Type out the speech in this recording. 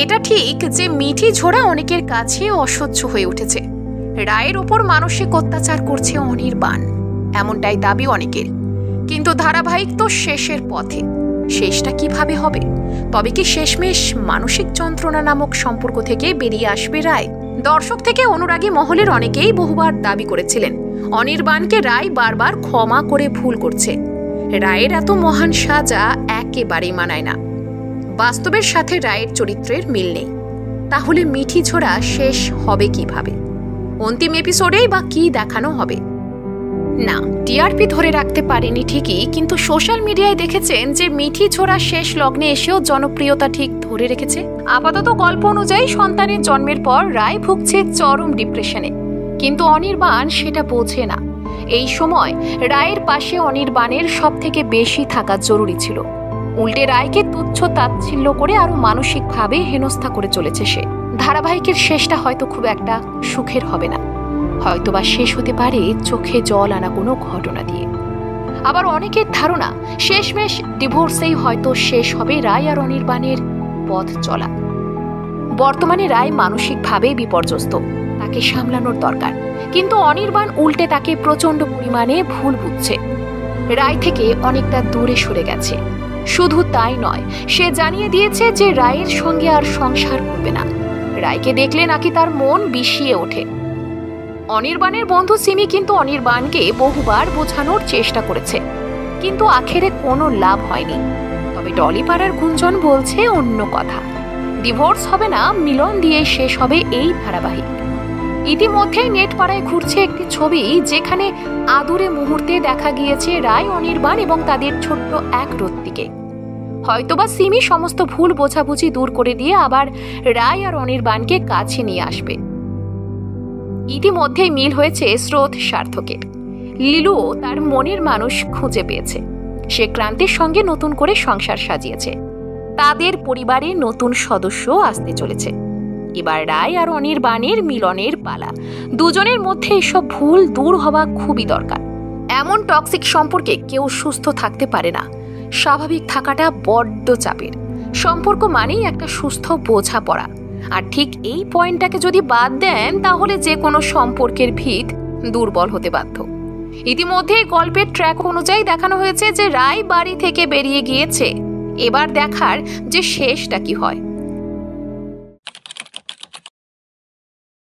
এটা ঠিক যে মিঠি ঝোড়া অনেকের কাছে অসহ্য হয়ে উঠেছে। রায়ের ওপর মানসিক অত্যাচার করছে অনির্বাণ, এমনটাই দাবি অনেকের। কিন্তু ধারাবাহিক তো শেষের পথে। শেষটা কিভাবে হবে? তবে কি শেষমেশ মানসিক যন্ত্রণা নামক সম্পর্ক থেকে বেরিয়ে আসবে রায়? দর্শক থেকে অনুরাগী মহলের অনেকেই বহুবার দাবি করেছিলেন অনির্বাণকে রায় বারবার ক্ষমা করে ভুল করছে। রায়ের এত মহান সাজা একেবারেই মানায় না। বাস্তবের সাথে রায়ের চরিত্রের মিল নেই। তাহলে মিঠি ঝোড়া শেষ হবে কিভাবে? অন্তিম এপিসোডেই বা কি দেখানো হবে? না, টিআরপি ধরে রাখতে পারেনি ঠিকই, কিন্তু সোশ্যাল মিডিয়ায় দেখেছেন যে মিঠি ঝোড়া শেষ লগ্নে এসেও জনপ্রিয়তা ঠিক ধরে রেখেছে। আপাতত গল্প অনুযায়ী সন্তানের জন্মের পর রায় ভুগছে চরম ডিপ্রেশনে, কিন্তু অনির্বাণ সেটা বোঝে না। এই সময় রায়ের পাশে অনির্বাণের সব থেকে বেশি থাকা জরুরি ছিল। উল্টে রায়কে তুচ্ছ তাচ্ছিল্য করে আরো মানসিকভাবে হেনস্থা করে চলেছে সে। ধারাবাহিকের শেষটা হয়তো খুব একটা সুখের হবে না, হয়তোবা শেষ হতে পারে চোখে জল আনা কোনো ঘটনা দিয়ে। আবার অনেকের ধারণা শেষমেশ ডিভোর্সেই হয়তো শেষ হবে রায় আর অনির্বাণের পথ চলা। বর্তমানে রায় মানসিকভাবে বিপর্যস্ত, তাকে সামলানোর দরকার, কিন্তু অনির্বাণ উল্টে তাকে প্রচন্ড পরিমাণে ভুল বুঝছে। রায় থেকে অনেকটা দূরে সরে গেছে। শুধু তাই নয়, সে জানিয়ে দিয়েছে যে রায়ের সঙ্গে আর সংসার করবে না। রায়কে দেখলে নাকি তার মন বিষিয়ে ওঠে। অনির্বাণের বন্ধু সিমি কিন্তু অনির্বাণকে বহুবার বোঝানোর চেষ্টা করেছে, কিন্তু আখেরে কোনো লাভ হয়নি। তবে টলিপাড়ার গুঞ্জন বলছে অন্য কথা। ডিভোর্স হবে না, মিলন দিয়ে শেষ হবে এই ধারাবাহিক। ইতিমধ্যেই নেটপাড়ায় ঘুরছে একটি ছবি, যেখানে আদুরে মুহূর্তে দেখা গিয়েছে রায়, অনির্বাণ এবং তাদের ছোট্ট এক রত্তিকে। হয়তোবা সিমি সমস্ত ভুল বোঝাবুঝি দূর করে দিয়ে আবার রায় আর অনির্বাণকে কাছে নিয়ে আসবে। ইতিমধ্যেই মিল হয়েছে স্রোত সার্থকের। লিলুও তার মনের মানুষ খুঁজে পেয়েছে। সে ক্রান্তির সঙ্গে নতুন করে সংসার সাজিয়েছে। তাদের পরিবারে নতুন সদস্য আসতে চলেছে। এবার রায় আর অনির্বাণের মিলনের পালা। দুজনের মধ্যে এসব ভুল দূর হওয়া খুবই দরকার। এমন টক্সিক সম্পর্কে কেউ সুস্থ থাকতে পারে না। স্বাভাবিক থাকাটা বড্ড চাপের। সম্পর্ক মানেই একটা সুস্থ বোঝাপড়া। আর ঠিক এই পয়েন্টটাকে যদি বাদ দেন, তাহলে যে কোনো সম্পর্কের ভিত দুর্বল হতে বাধ্য। ইতিমধ্যে গল্পের ট্র্যাক অনুযায়ী দেখানো হয়েছে যে রায় বাড়ি থেকে বেরিয়ে গিয়েছে। এবার দেখার যে শেষটা কি হয়।